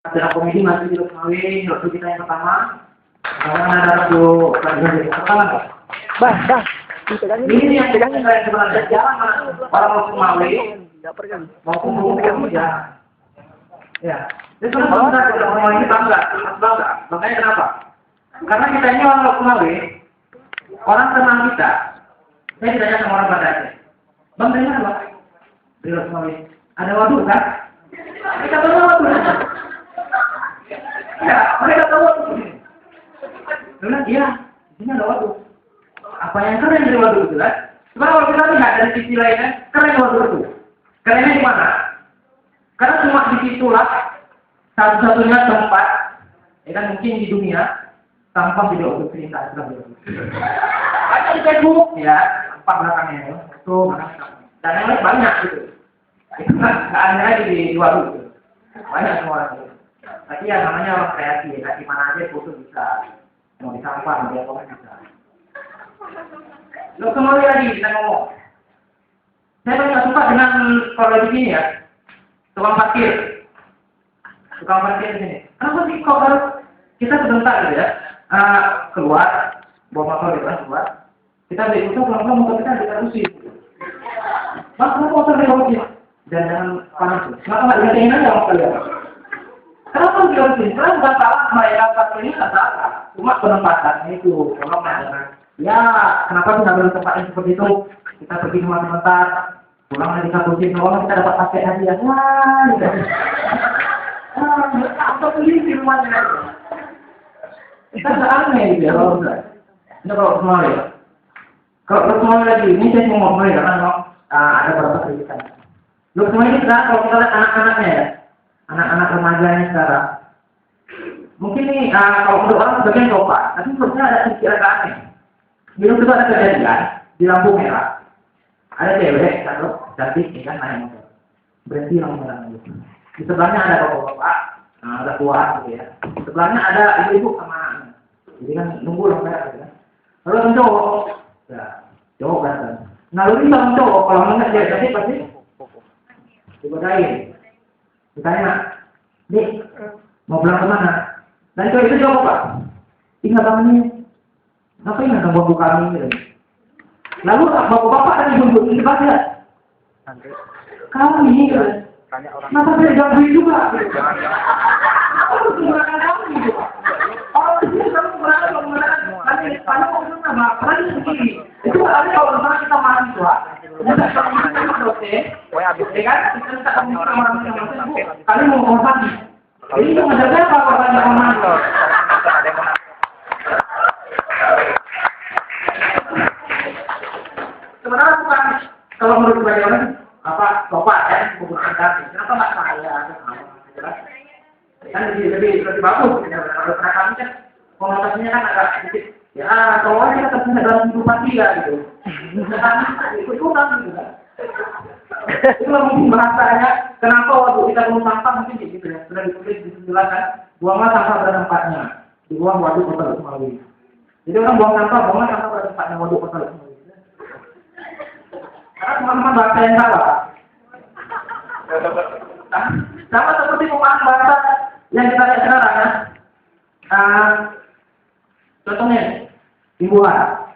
Acara komedi masih di Lukmawi, waktu kita yang pertama. Sekarang ada waktu pelajaran dari pertama nggak? Bang. Ini yang sebenarnya jalan orang mau Lukmawi, mau kumpul ya. Ya. Jadi kalau kita orang ini bangga. Makanya kenapa? Karena kita ini orang Lukmawi, orang kenal kita. Saya ditanya sama orang pada aja. Bang, dari mana bang? Dari Lukmawi. Ada waduk kan? Kita tahu waduk. Ya, mereka tahu waduk ini. Bilang, iya, di sini ada waduk. Apa yang keren dari waduk itu kan? Sebenarnya kalau kita lihat dari sisi lainnya, keren waduk itu. Kerennya di mana? Karena cuma di situlah satu-satunya tempat, ya kan mungkin di dunia sampah tidak untuk cerita ada di Facebook ya, tempat belakangnya ya, itu dan yang lain banyak gitu. Itu nggak ada lagi di waduk gitu. Banyak semua orang gitu. Tapi ya namanya orang kreatif, ya, di mana aja foto bisa, mau di sampah, mau di apa bisa. Lo kembali lagi kita ngomong. Saya paling nggak suka dengan kalau di sini ya, tukang parkir di sini. Kenapa sih kok harus kita sebentar gitu ya, keluar, bawa motor di keluar, kita beli itu kalau motor kita diterusin. Mas, kenapa motor diterusin? Dan jangan panas. Kenapa nggak dikasih aja sama kalian? Kenapa diterusin? Karena bukan salah mereka parkir ini nggak salah, cuma penempatannya itu. Kalau nggak ya, kenapa sih nggak boleh tempat yang seperti itu? Kita pergi cuma sebentar, pulang lagi kabutin, kalau kita dapat pakai hadiah, wah, gitu. Apa beli di rumahnya? Kita nggak aneh gitu ya kalau enggak. Ini kalau semua ya. Kalau semua lagi ini saya mau ngomong ya karena ada beberapa kritikan. Lu semua ini sekarang kalau kita lihat anak-anaknya ya, anak-anak remajanya sekarang. Mungkin nih kalau menurut orang sebagian coba, tapi menurut saya ada sedikit agak aneh. Dulu itu ada kejadian di lampu merah. Ada cewek satu cantik ya kan naik motor. Berhenti lampu merah gitu. Di sebelahnya ada bapak-bapak, ada tua gitu ya. Di sebelahnya ada ibu-ibu sama anaknya. Jadi kan nunggu lampu merah gitu kan. Lalu yang cowok, ya cowok kan. Nah lalu ini sama cowok, kalau nggak dia jadi pasti digodain. Ditanya, Dek, mau pulang kemana? Dan cowok itu jawab apa? Ingat bang ini, ngapain nggak ganggu kami gitu. Lalu bapak-bapak dan ibu-ibu ini pasti ya, kami gitu. Kenapa saya gangguin juga? Harus menggunakan kami gitu. Kalau di sini kamu menggunakan nanti pada waktu nama lagi begini. Itu ada kalau misalnya kita mahasiswa, kita sama dosen, ya kan? Kita sama orang yang kali mau konsultasi. Jadi itu menjaga apa banyak orang itu. Sebenarnya bukan kalau menurut banyak orang apa coba ya menggunakan kaki. Kenapa nggak saya? Jelas. Kan lebih bagus. Kalau kena kami kan konotasinya kan agak sedikit. Ya kalau kita terkena dalam kehidupan dia gitu. Ikut-ikutan gitu kan. Itulah mungkin bahasanya. Kenapa waktu kita buang sampah mungkin gitu ya. Sudah ditulis dijelaskan. Buanglah sampah pada tempatnya. Dibuang waduk kota Lukmawi. Jadi orang buang sampah pada tempatnya waduk kota Lukmawi. Karena teman-teman bahasa yang salah. Sama seperti pemahaman bahasa yang kita lihat sekarang ya. Contohnya, timbuhan,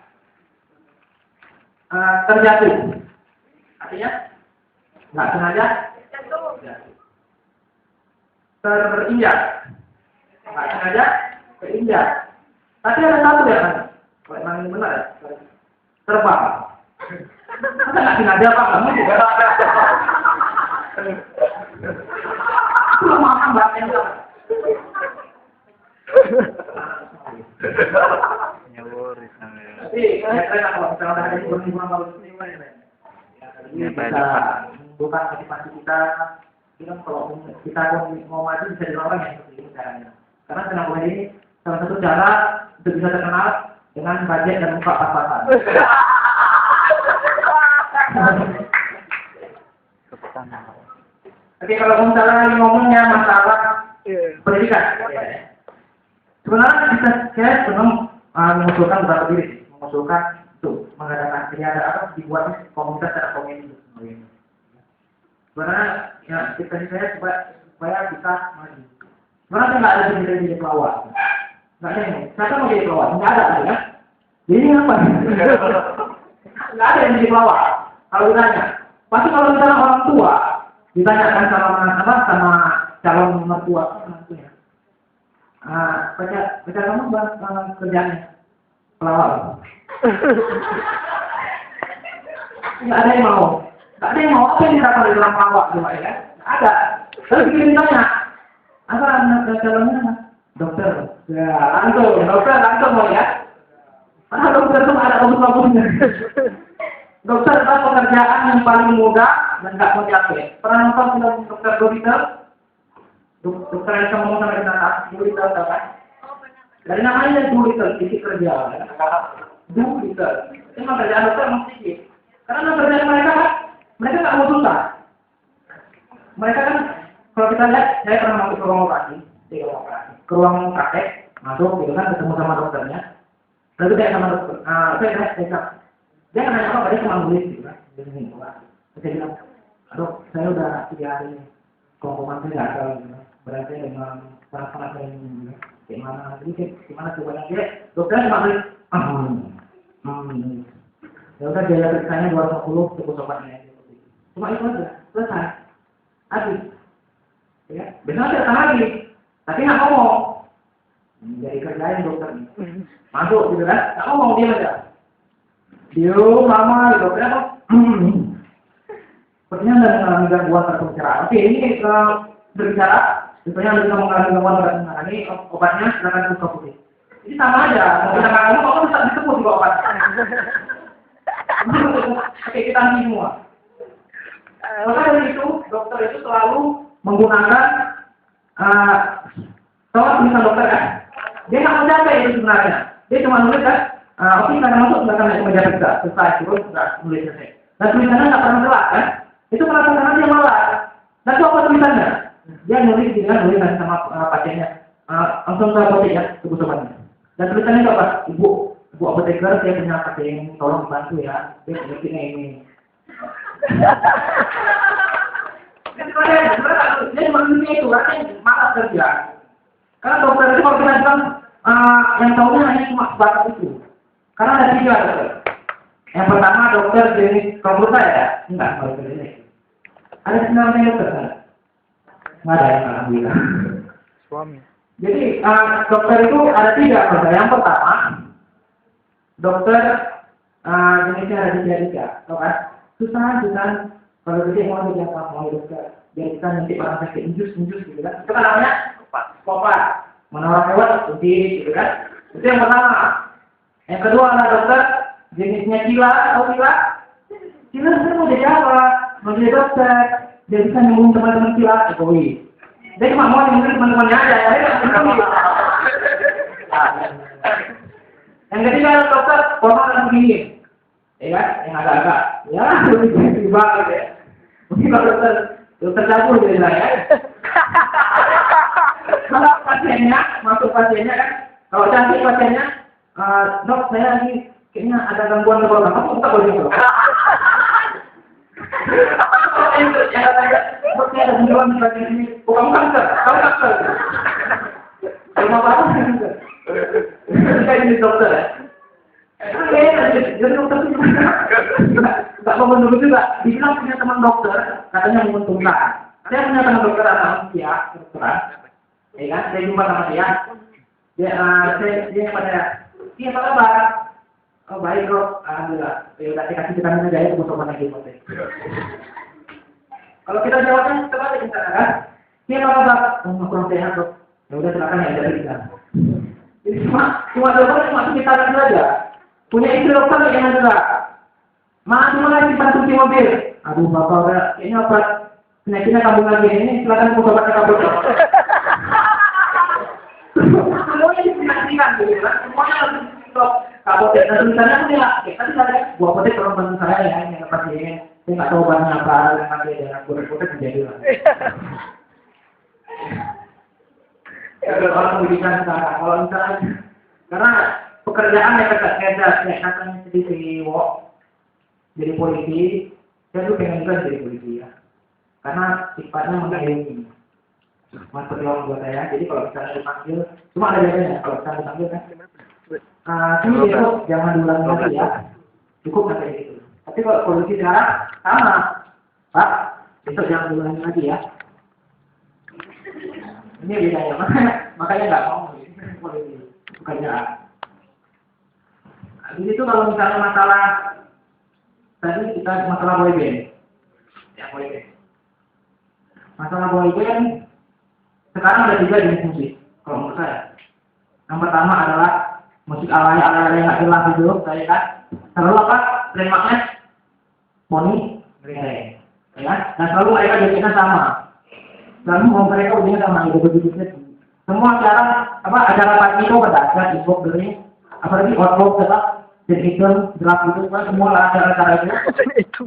terjatuh. Artinya, nggak sengaja terinjak. Nggak sengaja terinjak. Tapi ada satu ya kan, kalau memang ini benar ya, terbang. Masa nggak sengaja Pak, kamu juga ada. Itu pemahaman bahasa yang salah. Tapi kira-kira kalau misalnya ada di berhubungan kalau ini bisa bukan motivasi kita. Kita kalau kita mau maju bisa dilakukan yang seperti ini caranya. Karena stand-up comedy ini salah satu cara untuk bisa terkenal dengan budget dan muka pas-pasan. Oke, kalau misalnya lagi ngomongnya masalah pendidikan, sebenarnya saya sebelum mengusulkan beberapa diri, mengusulkan itu mengadakan ada apa dibuatnya komunitas secara komedi. Sebenarnya ya kita saya supaya bisa maju. Mereka nggak ada jadi pelawak. Nggak ada yang. Siapa mau jadi pelawak? Nggak ada ya. Jadi apa? Nggak ada yang jadi pelawak. Kalau ditanya, pasti kalau misalnya orang tua ditanyakan sama calon mertua menantunya. Baca kamu kerjaannya pelawak. Nggak ada yang mau. Nggak ada yang mau. Apa yang diharapkan dari orang pelawak coba ya? Nggak ada. Tapi kita ditanya, apa calonnya? Dokter. Ya, langsung mau ya. Karena dokter itu nggak ada bagus-bagusnya. Dokter adalah pekerjaan yang paling mudah dan nggak mau capek. Pernah nonton film Dokter Dolittle? Dokter yang ngomong sama binatang, Dolittle tahu kan? Dari namanya Dolittle, isi kerja. Dolittle. Itu memang kerjaan dokter masih sedikit. Karena kerjaan mereka nggak mau susah. Mereka kan, kalau kita lihat, saya pernah masuk ke ruang operasi, ke ruang praktek, masuk gitu kan, ketemu sama dokternya. Lalu saya sama dokter, dia kan nanya apa, dia cuma nulis gitu kan, dia ngomong apa. Saya bilang, aduh, saya udah 3 hari kongkoman saya gagal gitu, berarti dengan panas-panas saya ini, gimana, jadi gimana cobanya dia, dokternya cuma nulis, ya udah biaya periksanya 250 cukup obatnya, cuma itu aja, selesai, habis, ya, besok saya datang lagi, tapi nggak ngomong, jadi kerjain dokternya, masuk gitu kan, nggak ngomong dia aja. Dia lama gitu, kenapa? Sepertinya Anda mengalami gangguan pada pembicaraan. Oke, ini berbicara, misalnya Anda bisa mengalami gangguan pada pembicaraan, ini obatnya silakan buka putih. Ini sama aja, kalau kita nggak ngomong, kok bisa disebut juga obatnya. Oke, kita henti semua. Maka dari itu, dokter itu selalu menggunakan tulisan dokter kan. Dia nggak mau capek itu sebenarnya. Dia cuma nulis kan. Oke, kita masuk silakan naik ke meja kerja, selesai turun sudah nulis selesai. Dan tulisannya nggak pernah salah kan? Itu kenapa karena dia malas. Dan itu apa tulisannya? Dia nulis nulis sama pasiennya. Langsung ke apotek ya, tunggu sobatnya. Dan tulisannya itu apa? Ibu apoteker, saya punya pasien, tolong bantu ya. Dia penyakitnya ini. Dia cuma nulisnya itu, artinya malas kerja. Karena dokter itu kalau kita bilang yang tahunya hanya cuma sebatas itu. Karena ada 3 dokter. Yang pertama dokter jenis kalau saya ya, enggak kalau ini. Ada 9 dokter kan? Nggak ada yang alhamdulillah. Suami. Jadi dokter itu ada 3 dokter. Yang pertama dokter jenisnya ada 3. Tahu kan? Susah. Kalau dia mau jadi apa mau dokter. Dia bisa nanti orang sakit injus gitu kan? Itu kan namanya kopat. Mana orang lewat putih gitu kan? Itu yang pertama. Yang kedua adalah dokter jenisnya Cila, tahu Cila? Cila sebenarnya mau jadi apa? Mau jadi dokter. Dia bisa nyambung teman-teman Cila, egois. Dia cuma mau nyambung teman-temannya aja, ya. Yang ketiga adalah dokter formal dan begini, ya kan? Yang agak-agak, ya lebih tiba gitu ya. Mungkin kalau dokter cabul jadi saya. Kalau pasiennya, masuk pasiennya kan, kalau cantik pasiennya. Dok, saya lagi kayaknya ada gangguan keluarga. Kamu buka boleh itu. Dok, saya ada gangguan di bagian ini. Bukan kanker, kamu kanker. Cuma apa kanker? Kayak ini dokter ya. Jadi dokter itu nggak mau menurut juga. Dibilang punya teman dokter, katanya menguntungkan. Saya punya teman dokter anak manusia, dokteran. Ya kan, saya jumpa sama dia. Dia pada iya, apa kabar? Oh, baik, Bro. Alhamdulillah. Ya udah dikasih vitamin aja ya, tunggu sobat lagi, Bro. Kalau kita jawabnya coba aja kita kan. Iya, apa kabar? Oh, kurang sehat, Bro. Ya udah silakan ya, jadi kita. Jadi cuma dokter cuma kita saja. Punya istri dokter yang juga. Cuma lagi pada cuci mobil. Aduh, Bapak udah kayaknya apa? Penyakitnya kambuh lagi ini, silakan tunggu sobatnya kabur. Semuanya difinansikan gitu kan, semuanya harus stop. Apotek dan tulisannya pun ya, tadi saya buat apotek tolong bantu saya ya, ini apa sih ini, saya nggak tahu obatnya apa, yang nanti dengan apotek menjadi lah. Ya orang pendidikan sekarang, kalau misalnya, karena pekerjaan yang katanya jadi jadi polisi, saya tuh pengen juga jadi polisi ya, karena sifatnya mengayomi. Mas peluang buat saya. Jadi kalau misalnya dipanggil, cuma ada bedanya kalau misalnya dipanggil kan. Ini besok jangan diulangi lagi ya. Cukup kan kayak gitu. Tapi kalau kondisi sekarang sama, Pak. Besok jangan diulangi lagi ya. Ini bedanya, makanya nggak mau polisi, bukan jahat. Di situ kalau misalnya masalah tadi kita masalah boyband, ya boyband. Masalah boyband sekarang ada 3 jenis musik kalau menurut saya. Yang pertama adalah musik alay yang nggak jelas itu, saya kan. Selalu apa? Trademarknya poni, ya. Dan selalu mereka jenisnya sama. Lalu mereka ujungnya sama itu begitu. Semua acara pagi itu ada info dari apalagi outlook tetap jadi draft itu semua acara-acara itu.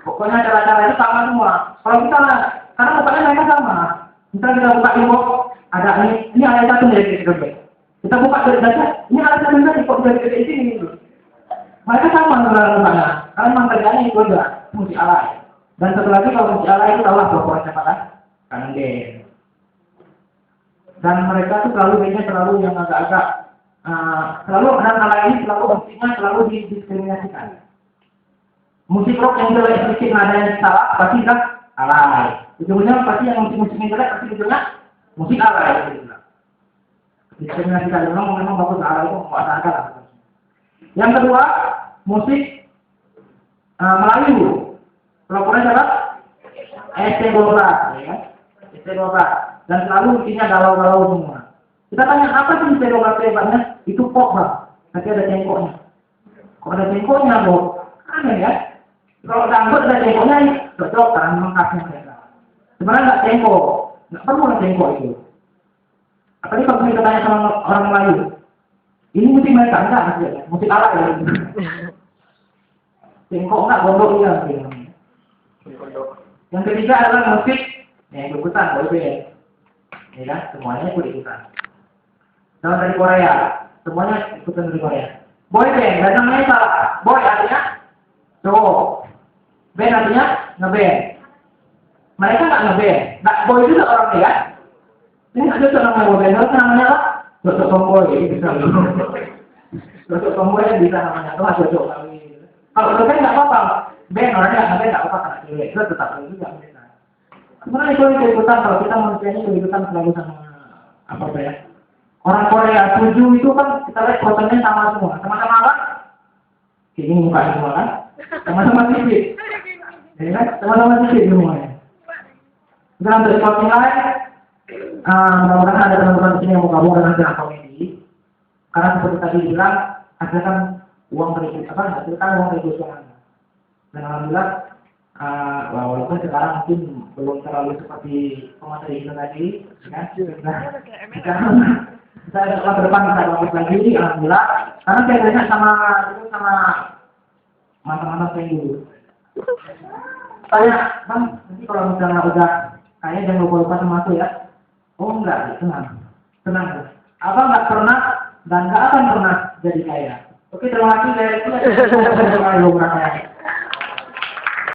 Pokoknya acara-acara itu sama semua. Kalau kita karena pokoknya mereka sama. Misal kita buka info ada ini ada satu dari kita. Kita buka dari data ini ada satu dari kok dari sini gitu. Mereka sama sebenarnya. Karena memang kerjanya itu aja musik alay. Dan satu lagi kalau musik alay itu tahulah pokoknya siapa kan? Kanan deh. Dan mereka tuh selalu yang agak-agak selalu anak alay ini selalu musiknya selalu didiskriminasikan. Musik rock yang jelek sedikit nadanya salah pasti kan alay. Ujungnya pasti yang musik jelek pasti ujungnya musik alay gitu. Diskriminasikan memang bagus alay itu mau ada. Yang kedua musik Melayu. Pelapornya siapa? ST12, ya kan? ST12. Dan selalu isinya galau-galau semua. Kita tanya apa sih ST12 hebatnya? Itu pop, Bang. Tapi ada cengkoknya. Kok ada cengkoknya, Bang? Aneh ya? Kalau dangdut ada cengkoknya, cocok karena memang khasnya mereka. Sebenarnya nggak cengkok. Nggak perlu ada cengkok itu. Apalagi kalau kita tanya sama orang Melayu. Ini musik mereka, enggak, musik alay ya. Cengkok enggak, gondok iya. Yang ketiga adalah musik yang ikutan boyband, ya kan? Semuanya ikutan. Kalau dari Korea, semuanya ikutan dari Korea. Boyband, dan namanya salah. Boy artinya cowok, band artinya ngeband. Mereka nggak ngeband, nggak boy juga orangnya ya. Ini nggak cocok namanya boyband, harus namanya apa? Cocok tomboy, bisa. Cocok tomboy bisa namanya, tuh cocok kali. Kalau ngeband nggak apa-apa. Ben orangnya nggak apa-apa karena cewek itu tetap juga mereka. Sebenarnya itu ikutan kalau kita manusianya ikutan selalu sama apa ya? Orang Korea 7 itu kan kita lihat fotonya sama semua, sama-sama apa? Kayak gini mukanya semua kan? Sama-sama tipis, ya kan? Sama-sama tipis semuanya. Dan untuk clothing lain, mudah-mudahan ada teman-teman di sini yang mau gabung dengan genre komedi. Karena seperti tadi bilang, hasilkan uang dari hasilkan uang dari usaha. Dan alhamdulillah, walaupun sekarang mungkin belum terlalu seperti pemateri itu tadi, kan? Kita ke depan kita lanjut lagi, alhamdulillah. Karena saya tanya sama mantan-mantan saya dulu. Saya, Bang, nanti kalau misalnya udah kayaknya jangan lupa sama aku ya. Oh enggak, tenang. Abang nggak pernah dan nggak akan pernah jadi kaya. Oke, terima kasih. Saya itu